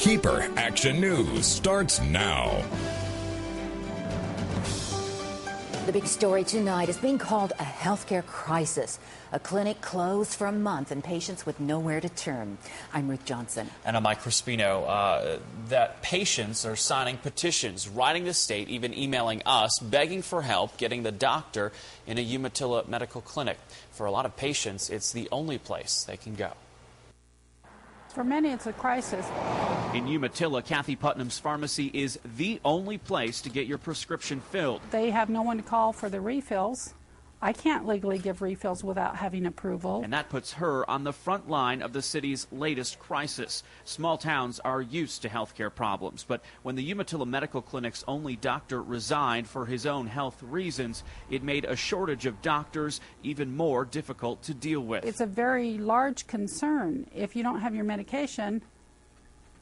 Keeper Action News starts now. The big story tonight is being called a healthcare crisis. A clinic closed for a month and patients with nowhere to turn. I'm Ruth Johnson. And I'm Mike Crispino. That patients are signing petitions, writing the state, even emailing us, begging for help getting the doctor in a Umatilla medical clinic. For a lot of patients, it's the only place they can go. For many, it's a crisis. In Umatilla, Kathy Putnam's pharmacy is the only place to get your prescription filled. They have no one to call for the refills. I can't legally give refills without having approval. And that puts her on the front line of the city's latest crisis. Small towns are used to healthcare problems, but when the Umatilla Medical Clinic's only doctor resigned for his own health reasons, it made a shortage of doctors even more difficult to deal with. It's a very large concern. If you don't have your medication,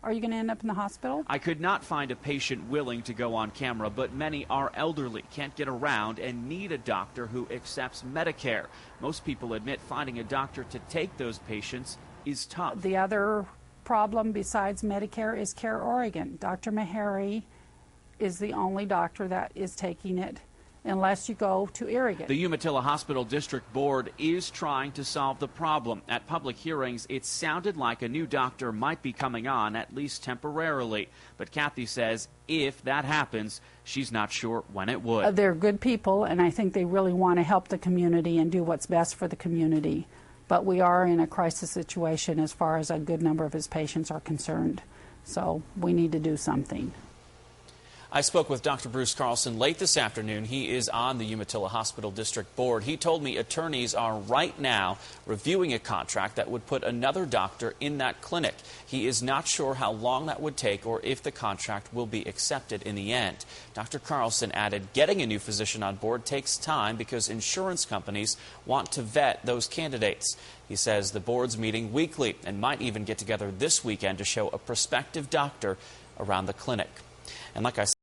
are you going to end up in the hospital? I could not find a patient willing to go on camera, but many are elderly, can't get around, and need a doctor who accepts Medicare. Most people admit finding a doctor to take those patients is tough. The other problem besides Medicare is Care Oregon. Dr. Meharry is the only doctor that is taking it, unless you go to Irrigate. The Umatilla Hospital District Board is trying to solve the problem. At public hearings, it sounded like a new doctor might be coming on, at least temporarily. But Kathy says if that happens, she's not sure when it would. They're good people, and I think they really want to help the community and do what's best for the community. But we are in a crisis situation as far as a good number of his patients are concerned. So we need to do something. I spoke with Dr. Bruce Carlson late this afternoon. He is on the Umatilla Hospital District Board. He told me attorneys are right now reviewing a contract that would put another doctor in that clinic. He is not sure how long that would take or if the contract will be accepted in the end. Dr. Carlson added getting a new physician on board takes time because insurance companies want to vet those candidates. He says the board's meeting weekly and might even get together this weekend to show a prospective doctor around the clinic. And like I said,